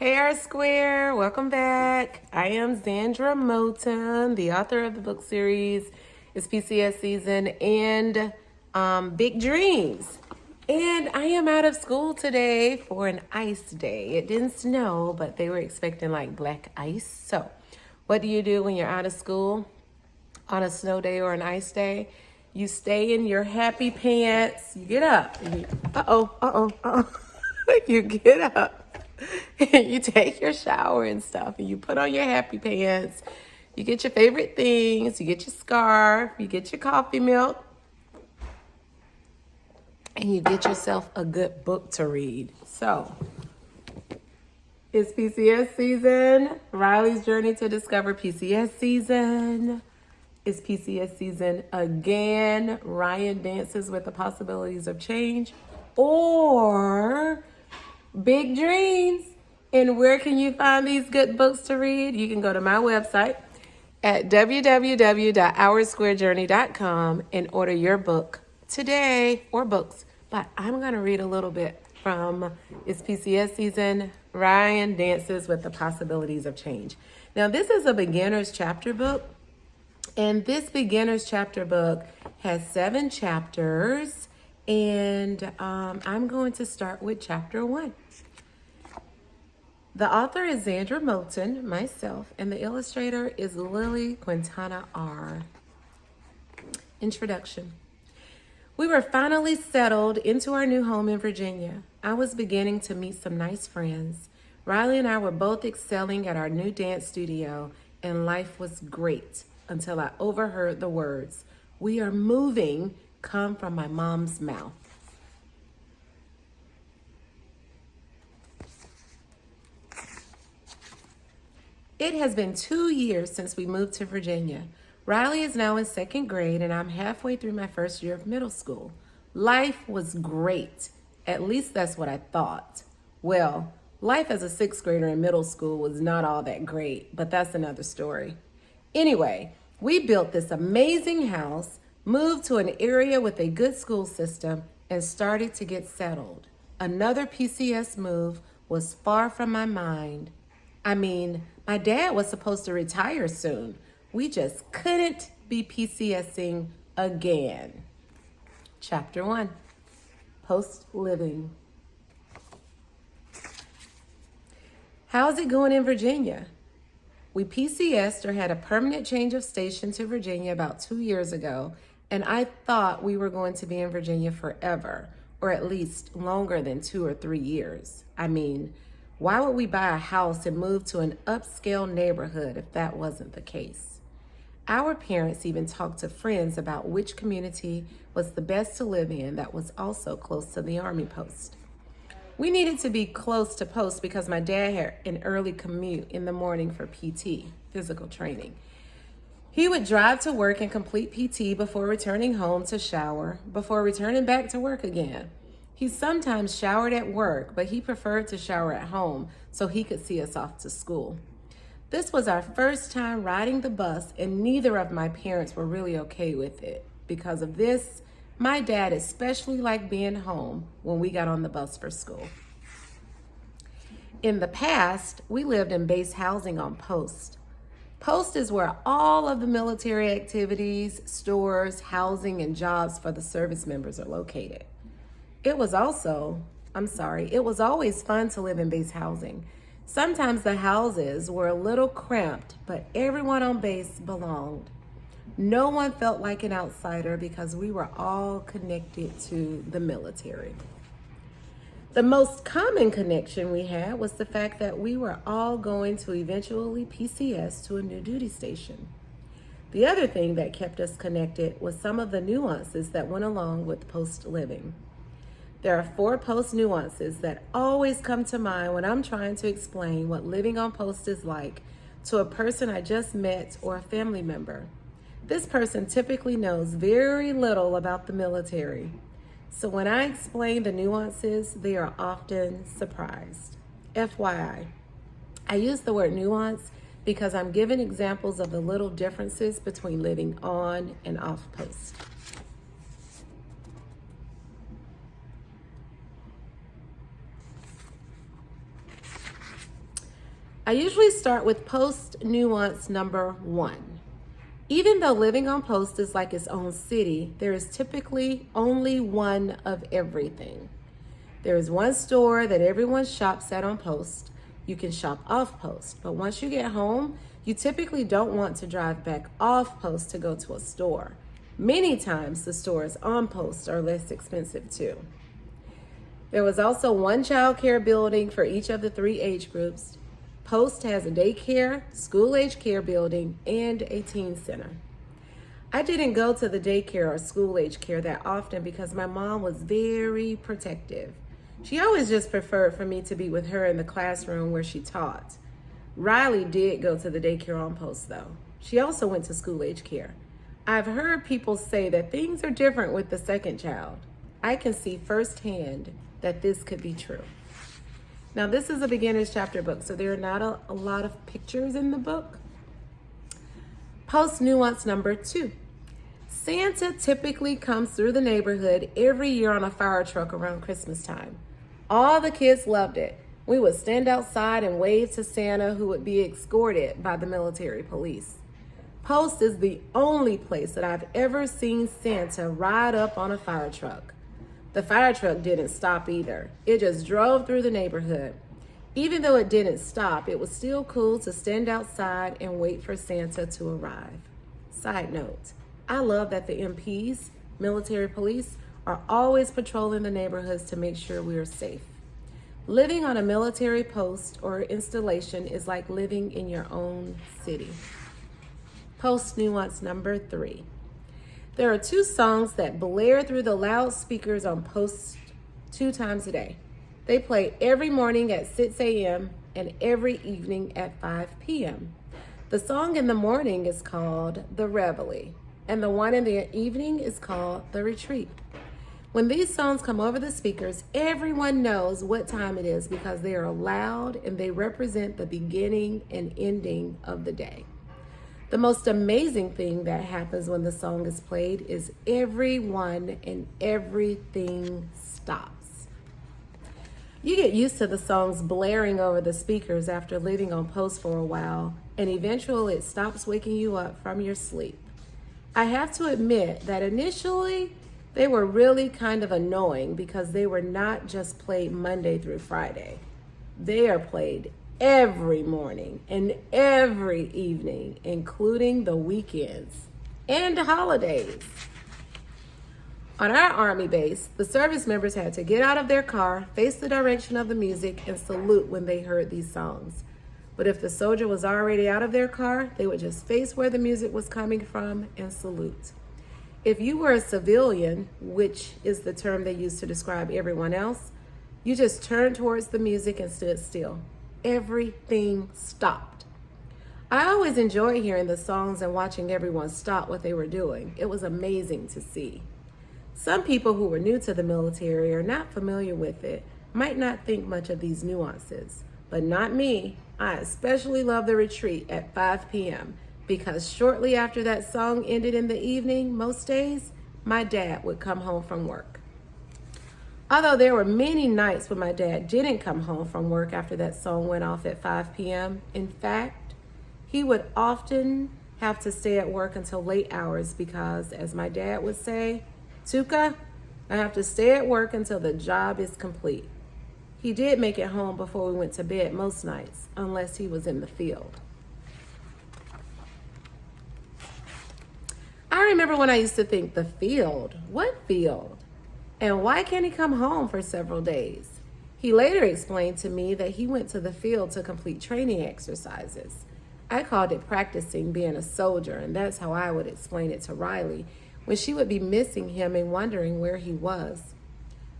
Hey, R Square, welcome back. I am Zandra Moten, the author of the book series is PCS Season and Big Dreams. And I am out of school today for an ice day. It didn't snow, but they were expecting like black ice. So, what do you do when you're out of school on a snow day or an ice day? You stay in your happy pants. You get up. You get up. You take your shower and stuff, and you put on your happy pants. You get your favorite things. You get your scarf. You get your coffee milk. And you get yourself a good book to read. So, it's PCS season. Riley's Journey to Discover PCS season. It's PCS season again. Ryan Dances with the Possibilities of Change. Or Big Dreams. And where can you find these good books to read? You can go to my website at www.oursquarejourney.com and order your book today, or books. But I'm going to read a little bit from It's PCS Season, Ryan Dances with the Possibilities of Change. Now, this is a beginner's chapter book. And this beginner's chapter book has 7 chapters. And I'm going to start with chapter 1. The author is Zandra Moten, myself, and the illustrator is Lily Quintana R. Introduction. We were finally settled into our new home in Virginia. I was beginning to meet some nice friends. Riley and I were both excelling at our new dance studio, and life was great until I overheard the words, "We are moving," come from my mom's mouth. It has been 2 years since we moved to Virginia. Riley is now in 2nd grade, and I'm halfway through my first year of middle school. Life was great. At least that's what I thought. Well, life as a 6th grader in middle school was not all that great, but that's another story. Anyway, we built this amazing house, moved to an area with a good school system, and started to get settled. Another PCS move was far from my mind. My dad was supposed to retire soon. We just couldn't be PCSing again. Chapter 1, Post Living. How's it going in Virginia? We PCSed or had a permanent change of station to Virginia about 2 years ago, and I thought we were going to be in Virginia forever, or at least longer than 2 or 3 years. Why would we buy a house and move to an upscale neighborhood if that wasn't the case? Our parents even talked to friends about which community was the best to live in that was also close to the Army post. We needed to be close to post because my dad had an early commute in the morning for PT, physical training. He would drive to work and complete PT before returning home to shower, before returning back to work again. He sometimes showered at work, but he preferred to shower at home so he could see us off to school. This was our first time riding the bus, and neither of my parents were really okay with it. Because of this, my dad especially liked being home when we got on the bus for school. In the past, we lived in base housing on post. Post is where all of the military activities, stores, housing, and jobs for the service members are located. It was always fun to live in base housing. Sometimes the houses were a little cramped, but everyone on base belonged. No one felt like an outsider because we were all connected to the military. The most common connection we had was the fact that we were all going to eventually PCS to a new duty station. The other thing that kept us connected was some of the nuances that went along with post living. There are 4 post nuances that always come to mind when I'm trying to explain what living on post is like to a person I just met or a family member. This person typically knows very little about the military. So when I explain the nuances, they are often surprised. FYI, I use the word nuance because I'm giving examples of the little differences between living on and off post. I usually start with post nuance number 1. Even though living on post is like its own city, there is typically only one of everything. There is one store that everyone shops at on post. You can shop off post, but once you get home, you typically don't want to drive back off post to go to a store. Many times the stores on post are less expensive too. There was also one child care building for each of the 3 age groups. Post has a daycare, school-age care building, and a teen center. I didn't go to the daycare or school-age care that often because my mom was very protective. She always just preferred for me to be with her in the classroom where she taught. Riley did go to the daycare on post though. She also went to school-age care. I've heard people say that things are different with the second child. I can see firsthand that this could be true. Now, this is a beginner's chapter book, so there are not a lot of pictures in the book. Post nuance number 2. Santa typically comes through the neighborhood every year on a fire truck around Christmas time. All the kids loved it. We would stand outside and wave to Santa, who would be escorted by the military police. Post is the only place that I've ever seen Santa ride up on a fire truck. The fire truck didn't stop either. It just drove through the neighborhood. Even though it didn't stop, it was still cool to stand outside and wait for Santa to arrive. Side note, I love that the MPs, military police, are always patrolling the neighborhoods to make sure we are safe. Living on a military post or installation is like living in your own city. Post nuance number 3. There are 2 songs that blare through the loudspeakers on post 2 times a day. They play every morning at 6 a.m. and every evening at 5 p.m. The song in the morning is called The Reveille, and the one in the evening is called The Retreat. When these songs come over the speakers, everyone knows what time it is because they are loud and they represent the beginning and ending of the day. The most amazing thing that happens when the song is played is everyone and everything stops. You get used to the songs blaring over the speakers after living on post for a while, and eventually it stops waking you up from your sleep. I have to admit that initially they were really kind of annoying because they were not just played Monday through Friday. They are played every morning and every evening, including the weekends and holidays. On our Army base, the service members had to get out of their car, face the direction of the music, and salute when they heard these songs. But if the soldier was already out of their car, they would just face where the music was coming from and salute. If you were a civilian, which is the term they use to describe everyone else, you just turned towards the music and stood still. Everything stopped. I always enjoyed hearing the songs and watching everyone stop what they were doing. It was amazing to see. Some people who were new to the military or not familiar with it might not think much of these nuances, but not me. I especially love the retreat at 5 p.m. because shortly after that song ended in the evening, most days, my dad would come home from work. Although there were many nights when my dad didn't come home from work after that song went off at 5 p.m. In fact, he would often have to stay at work until late hours because, as my dad would say, "Tuka, I have to stay at work until the job is complete." He did make it home before we went to bed most nights, unless he was in the field. I remember when I used to think, the field? What field? And why can't he come home for several days? He later explained to me that he went to the field to complete training exercises. I called it practicing being a soldier, and that's how I would explain it to Riley when she would be missing him and wondering where he was.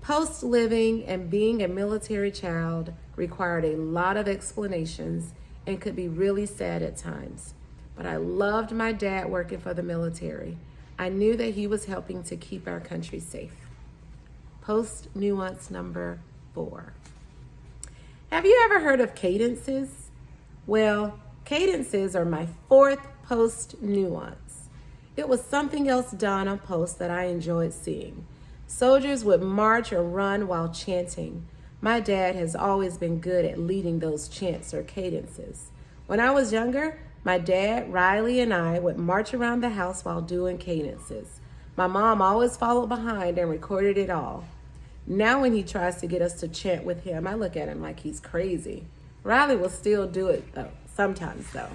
Post living and being a military child required a lot of explanations and could be really sad at times. But I loved my dad working for the military. I knew that he was helping to keep our country safe. Post nuance number 4. Have you ever heard of cadences? Well, cadences are my 4th post nuance. It was something else done on post that I enjoyed seeing. Soldiers would march or run while chanting. My dad has always been good at leading those chants or cadences. When I was younger, my dad, Riley, and I would march around the house while doing cadences. My mom always followed behind and recorded it all. Now when he tries to get us to chant with him, I look at him like he's crazy. Riley will still do it sometimes though.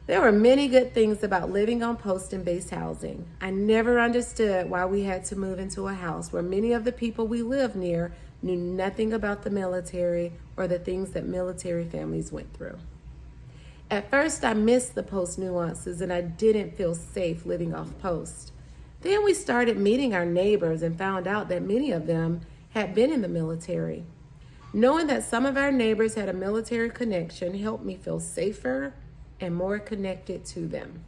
There were many good things about living on post and base housing. I never understood why we had to move into a house where many of the people we lived near knew nothing about the military or the things that military families went through. At first, I missed the post nuances and I didn't feel safe living off post. Then we started meeting our neighbors and found out that many of them had been in the military. Knowing that some of our neighbors had a military connection helped me feel safer and more connected to them.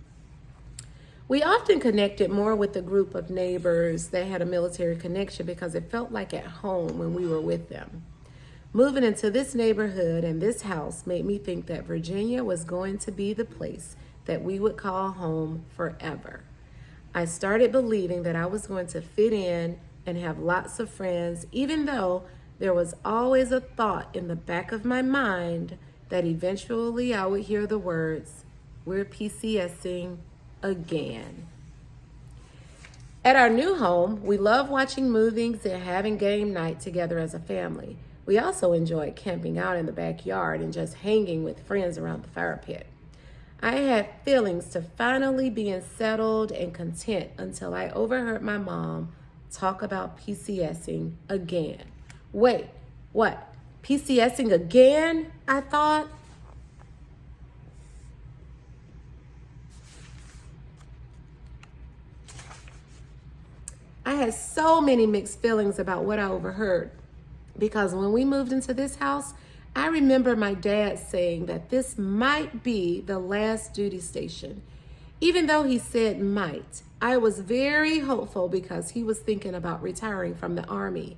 We often connected more with the group of neighbors that had a military connection because it felt like at home when we were with them. Moving into this neighborhood and this house made me think that Virginia was going to be the place that we would call home forever. I started believing that I was going to fit in and have lots of friends, even though there was always a thought in the back of my mind that eventually I would hear the words, "We're PCSing again." At our new home, we love watching movies and having game night together as a family. We also enjoyed camping out in the backyard and just hanging with friends around the fire pit. I had feelings to finally being settled and content until I overheard my mom talk about PCSing again. Wait, what? PCSing again? I thought. I had so many mixed feelings about what I overheard because when we moved into this house, I remember my dad saying that this might be the last duty station. Even though he said might, I was very hopeful because he was thinking about retiring from the Army.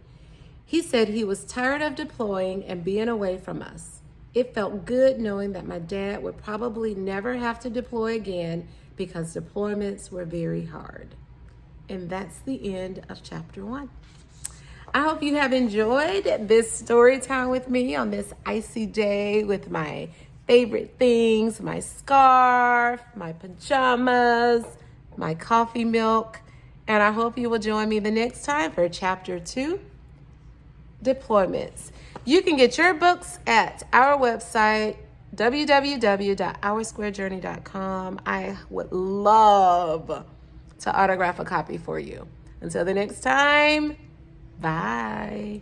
He said he was tired of deploying and being away from us. It felt good knowing that my dad would probably never have to deploy again because deployments were very hard. And that's the end of chapter 1. I hope you have enjoyed this story time with me on this icy day with my favorite things, my scarf, my pajamas, my coffee milk. And I hope you will join me the next time for chapter 2, deployments. You can get your books at our website, www.oursquarejourney.com. I would love to autograph a copy for you. Until the next time, bye.